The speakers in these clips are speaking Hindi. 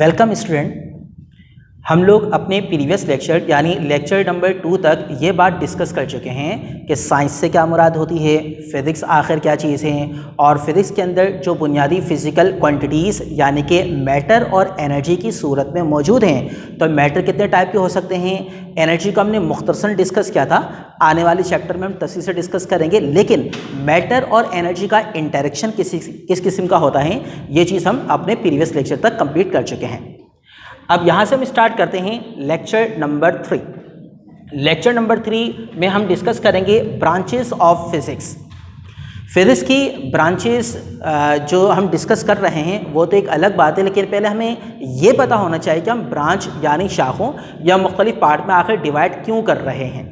Welcome student. हम लोग अपने प्रीवियस लेक्चर यानी लेक्चर नंबर 2 तक ये बात डिस्कस कर चुके हैं कि साइंस से क्या मुराद होती है, फिज़िक्स आखिर क्या चीज़ है, और फिज़िक्स के अंदर जो बुनियादी फ़िज़िकल क्वांटिटीज़ यानी कि मैटर और एनर्जी की सूरत में मौजूद हैं। तो मैटर कितने टाइप के हो सकते हैं, एनर्जी को हमने मुख्तसरन डिस्कस किया था, आने वाले चैप्टर में हम तफसील से डिस्कस करेंगे। लेकिन मैटर और एनर्जी का इंटरेक्शन किस किस्म का होता है, ये चीज़ हम अपने प्रीवियस लेक्चर तक कंप्लीट कर चुके हैं। अब यहाँ से हम स्टार्ट करते हैं लेक्चर नंबर 3। लेक्चर नंबर 3 में हम डिस्कस करेंगे ब्रांचेस ऑफ फिज़िक्स। फिज़िक्स की ब्रांचेस जो हम डिस्कस कर रहे हैं वो तो एक अलग बात है, लेकिन पहले हमें ये पता होना चाहिए कि हम ब्रांच यानी शाखों या मुख्तलिफ पार्ट में आखिर डिवाइड क्यों कर रहे हैं।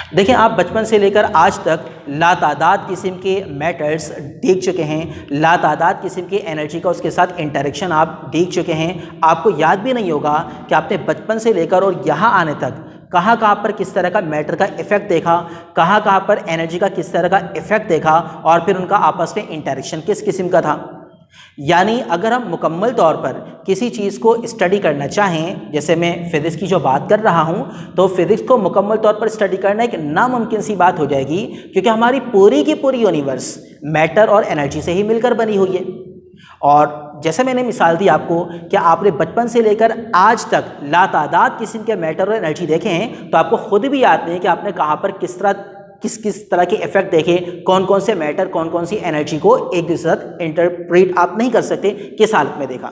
देखिए, आप बचपन से लेकर आज तक लातादाद किस्म के मैटर्स देख चुके हैं, लातादाद किस्म की एनर्जी का उसके साथ इंटरेक्शन आप देख चुके हैं। आपको याद भी नहीं होगा कि आपने बचपन से लेकर और यहाँ आने तक कहाँ कहाँ पर किस तरह का मैटर का इफ़ेक्ट देखा, कहाँ कहाँ पर एनर्जी का किस तरह का इफ़ेक्ट देखा, और फिर उनका आपस में इंटरेक्शन किस किस्म का था। यानी अगर हम मुकम्मल तौर पर किसी चीज़ को स्टडी करना चाहें, जैसे मैं फ़िज़िक्स की जो बात कर रहा हूं, तो फ़िज़िक्स को मुकम्मल तौर पर स्टडी करना एक नामुमकिन सी बात हो जाएगी, क्योंकि हमारी पूरी की पूरी यूनिवर्स मैटर और एनर्जी से ही मिलकर बनी हुई है। और जैसे मैंने मिसाल दी आपको कि आपने बचपन से लेकर आज तक लातादाद किस्म के मैटर और एनर्जी देखे हैं, तो आपको खुद भी याद नहीं कि आपने कहाँ पर किस तरह के इफेक्ट देखे, कौन कौन से मैटर कौन कौन सी एनर्जी को एक दूसरे साथ इंटरप्रेट आप नहीं कर सकते, किस हालत में देखा।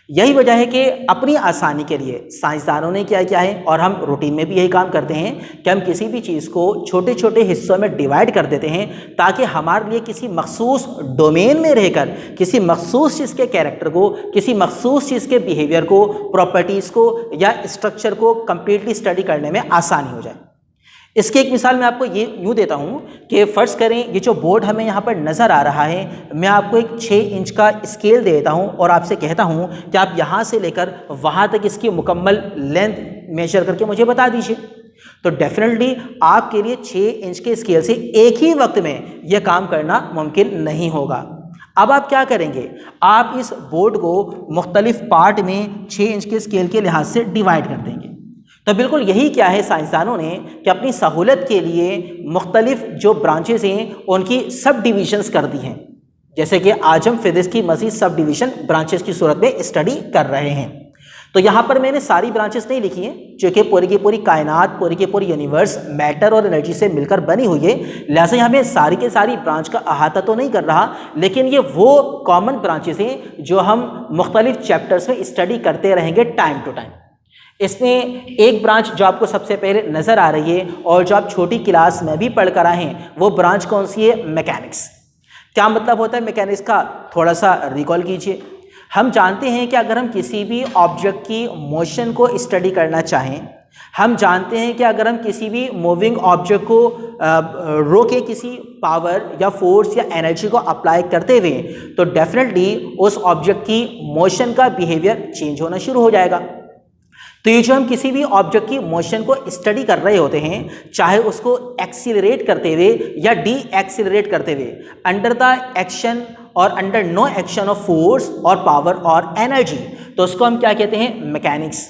यही वजह है कि अपनी आसानी के लिए साइंसदानों ने क्या किया है, और हम रूटीन में भी यही काम करते हैं कि हम किसी भी चीज़ को छोटे छोटे हिस्सों में डिवाइड कर देते हैं, ताकि हमारे लिए किसी मखसूस डोमेन में रहकर किसी मखसूस चीज़ के कैरेक्टर को, किसी मखसूस चीज़ के बिहेवियर को, प्रॉपर्टीज़ को या स्ट्रक्चर को कंप्लीटली स्टडी करने में आसानी हो जाए। इसकी एक मिसाल मैं आपको ये यूँ देता हूँ कि फ़र्ज़ करें ये जो बोर्ड हमें यहाँ पर नज़र आ रहा है, मैं आपको एक 6 इंच का स्केल दे देता हूँ और आपसे कहता हूँ कि आप यहाँ से लेकर वहाँ तक इसकी मुकम्मल लेंथ मेजर करके मुझे बता दीजिए। तो डेफिनेटली आपके लिए 6 इंच के स्केल से एक ही वक्त में यह काम करना मुमकिन नहीं होगा। अब आप क्या करेंगे, आप इस बोर्ड को मुख्तलिफ पार्ट में 6 इंच के स्केल के लिहाज से डिवाइड कर देंगे। तो बिल्कुल यही क्या है साइंसदानों ने कि अपनी सहूलत के लिए मुख्तलिफ जो ब्रांचेस हैं उनकी सब डिविजन्स कर दी हैं। जैसे कि आज हम फिज़िक्स की मज़ीद सब डिवीज़न ब्रांचेस की सूरत में स्टडी कर रहे हैं। तो यहाँ पर मैंने सारी ब्रांचेस नहीं लिखी हैं, क्योंकि पूरी की पूरी कायनात, पूरी की पूरी यूनिवर्स मैटर और एनर्जी से मिलकर बनी हुई है, लिहाजा यहाँ मैं सारी के सारी ब्रांच का अहाता तो नहीं कर रहा, लेकिन ये वो कॉमन ब्रांचेस हैं जो हम मुख्तलिफ चैप्टर्स में स्टडी करते रहेंगे टाइम टू टाइम। इसमें एक ब्रांच जो आपको सबसे पहले नज़र आ रही है और जो आप छोटी क्लास में भी पढ़ कर आए हैं, वो ब्रांच कौन सी है, मैकेनिक्स। क्या मतलब होता है मैकेनिक्स का, थोड़ा सा रिकॉल कीजिए। हम जानते हैं कि अगर हम किसी भी ऑब्जेक्ट की मोशन को स्टडी करना चाहें, हम जानते हैं कि अगर हम किसी भी मूविंग ऑब्जेक्ट को रोके किसी पावर या फोर्स या एनर्जी को अप्लाई करते हुए, तो डेफिनेटली उस ऑब्जेक्ट की मोशन का बिहेवियर चेंज होना शुरू हो जाएगा। तो ये जो हम किसी भी ऑब्जेक्ट की मोशन को स्टडी कर रहे होते हैं, चाहे उसको एक्सीलरेट करते हुए या डी एक्सीलरेट करते हुए, अंडर द एक्शन और under no action of force और पावर और एनर्जी, तो उसको हम क्या कहते हैं, मैकेनिक्स।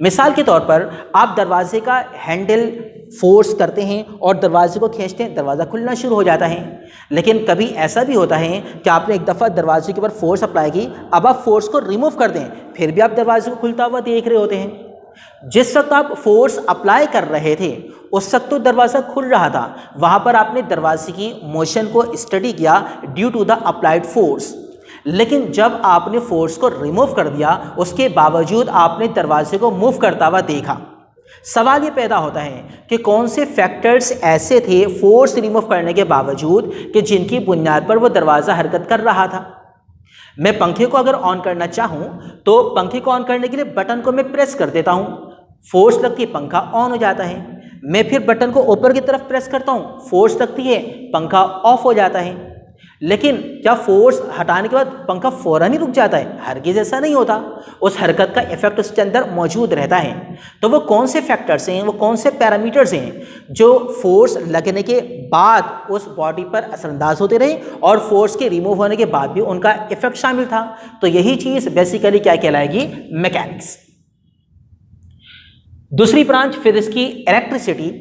मिसाल के तौर पर आप दरवाजे का हैंडल फोर्स करते हैं और दरवाजे को खींचते हैं, दरवाज़ा खुलना शुरू हो जाता है। लेकिन कभी ऐसा भी होता है कि आपने एक दफ़ा दरवाजे के ऊपर फोर्स अप्लाई की, अब आप फोर्स को रिमूव कर दें, फिर भी आप दरवाजे को खुलता हुआ देख रहे होते हैं। जिस वक्त आप फोर्स अप्लाई कर रहे थे उस वक्त तो दरवाज़ा खुल रहा था, वहाँ पर आपने दरवाजे की मोशन को स्टडी किया due to the applied force. लेकिन जब आपने फोर्स को रिमूव कर दिया, उसके बावजूद आपने दरवाजे को मूव करता हुआ देखा। सवाल ये पैदा होता है कि कौन से फैक्टर्स ऐसे थे फोर्स रिमूव करने के बावजूद कि जिनकी बुनियाद पर वो दरवाज़ा हरकत कर रहा था। मैं पंखे को अगर ऑन करना चाहूँ तो पंखे को ऑन करने के लिए बटन को मैं प्रेस कर देता हूँ, फोर्स लगती है, पंखा ऑन हो जाता है। मैं फिर बटन को ऊपर की तरफ प्रेस करता हूँ, फोर्स लगती है, पंखा ऑफ हो जाता है। लेकिन क्या फोर्स हटाने के बाद पंखा फौरन ही रुक जाता है? हरगिज़ ऐसा नहीं होता, उस हरकत का इफेक्ट उसके अंदर मौजूद रहता है। तो वो कौन से फैक्टर्स हैं, वो कौन से पैरामीटर्स हैं जो फोर्स लगने के बाद उस बॉडी पर असरअंदाज होते रहे और फोर्स के रिमूव होने के बाद भी उनका इफेक्ट शामिल था? तो यही चीज़ बेसिकली क्या कहलाएगी? मैकेनिक्स। दूसरी ब्रांच फिजिक्स की इलेक्ट्रिसिटी,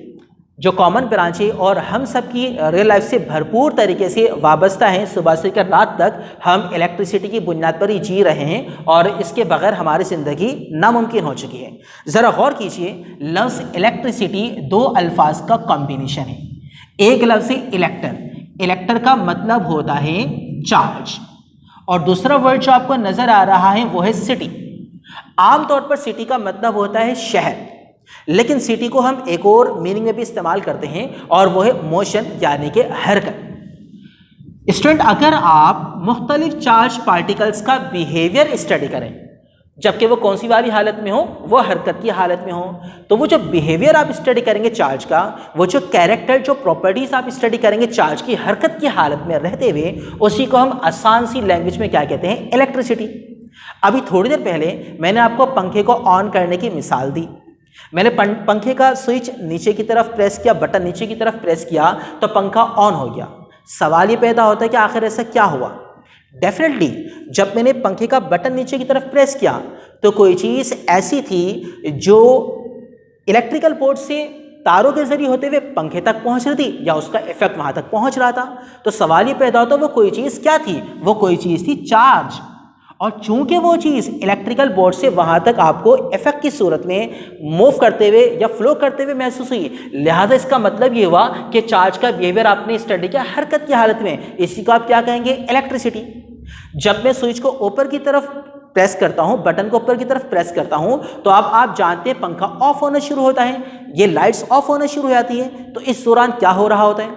जो कॉमन ब्रांच है और हम सब की रियल लाइफ से भरपूर तरीके से वाबस्ता है। सुबह से लेकर रात तक हम इलेक्ट्रिसिटी की बुनियाद पर ही जी रहे हैं और इसके बगैर हमारी ज़िंदगी नामुमकिन हो चुकी है। ज़रा गौर कीजिए, लफ्ज़ इलेक्ट्रिसिटी दो अल्फाज का कॉम्बिनेशन है। एक लफ्ज़ है इलेक्टर, इलेक्टर का मतलब होता है चार्ज, और दूसरा वर्ड जो आपको नज़र आ रहा है वो है सिटी। आमतौर पर सिटी का मतलब होता है शहर, लेकिन सिटी को हम एक और मीनिंग में भी इस्तेमाल करते हैं और वो है मोशन, यानी कि हरकत। स्टूडेंट, अगर आप मुख्तलिफ चार्ज पार्टिकल्स का बिहेवियर स्टडी करें, जबकि वो कौन सी वाली हालत में हो? वो हरकत की हालत में हो, तो वो जो बिहेवियर आप स्टडी करेंगे चार्ज का, वो जो कैरेक्टर, जो प्रॉपर्टीज आप स्टडी करेंगे चार्ज की हरकत की हालत में रहते हुए, उसी को हम आसान सी लैंग्वेज में क्या कहते हैं? इलेक्ट्रिसिटी। अभी थोड़ी देर पहले मैंने आपको पंखे को ऑन करने की मिसाल दी। मैंने पंखे का स्विच नीचे की तरफ प्रेस किया, बटन नीचे की तरफ प्रेस किया तो पंखा ऑन हो गया। सवाल ये पैदा होता है कि आखिर ऐसा क्या हुआ? डेफिनेटली जब मैंने पंखे का बटन नीचे की तरफ प्रेस किया तो कोई चीज़ ऐसी थी जो इलेक्ट्रिकल पोर्ट से तारों के जरिए होते हुए पंखे तक पहुंच रही थी, या उसका इफेक्ट वहां तक पहुंच रहा था। तो सवाल ये पैदा होता, वो कोई चीज़ क्या थी? वो कोई चीज़ थी चार्ज। और चूंकि वो चीज़ इलेक्ट्रिकल बोर्ड से वहाँ तक आपको इफेक्ट की सूरत में मूव करते हुए या फ्लो करते हुए महसूस हुई, लिहाजा इसका मतलब ये हुआ कि चार्ज का बिहेवियर आपने स्टडी किया हरकत की हालत में। इसी को आप क्या कहेंगे? इलेक्ट्रिसिटी। जब मैं स्विच को ऊपर की तरफ प्रेस करता हूँ, बटन को ऊपर की तरफ प्रेस करता हूँ, तो आप जानते हैं पंखा ऑफ होना शुरू होता है, ये लाइट्स ऑफ होना शुरू हो जाती है। तो इस दौरान क्या हो रहा होता है?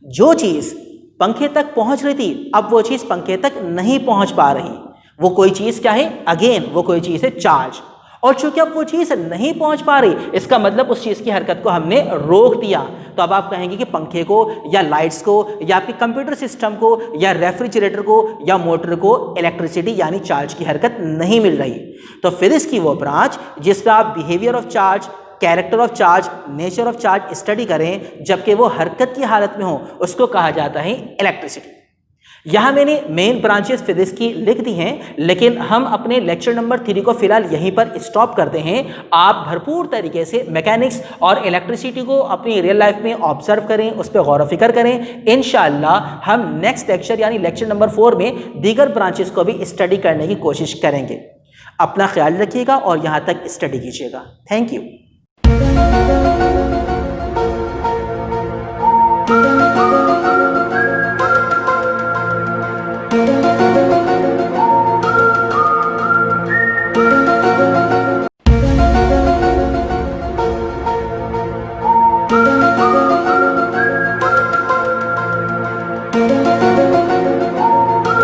जो चीज़ पंखे तक पहुँच रही थी, अब वो चीज़ पंखे तक नहीं पहुँच पा रही। वो कोई चीज़ क्या है? अगेन वो कोई चीज़ है चार्ज। और चूंकि अब वो चीज़ नहीं पहुंच पा रही, इसका मतलब उस चीज़ की हरकत को हमने रोक दिया। तो अब आप कहेंगे कि पंखे को या लाइट्स को या आपके कंप्यूटर सिस्टम को या रेफ्रिजरेटर को या मोटर को इलेक्ट्रिसिटी यानी चार्ज की हरकत नहीं मिल रही। तो फिजिक्स की वो ब्रांच जिसमें आप behaviour of charge, character of charge, nature of charge study करें जबकि वो हरकत की हालत में हो, उसको कहा जाता है इलेक्ट्रिसिटी। यहाँ मैंने मेन ब्रांचेस फिजिक्स की लिख दी हैं, लेकिन हम अपने लेक्चर नंबर 3 को फिलहाल यहीं पर स्टॉप करते हैं। आप भरपूर तरीके से मैकेनिक्स और इलेक्ट्रिसिटी को अपनी रियल लाइफ में ऑब्जर्व करें, उस पर गौर व फिक्र करें। इंशाअल्लाह हम नेक्स्ट लेक्चर यानी लेक्चर नंबर 4 में दीगर ब्रांचेस को भी स्टडी करने की कोशिश करेंगे। अपना ख्याल रखिएगा और यहाँ तक स्टडी कीजिएगा। Thank you.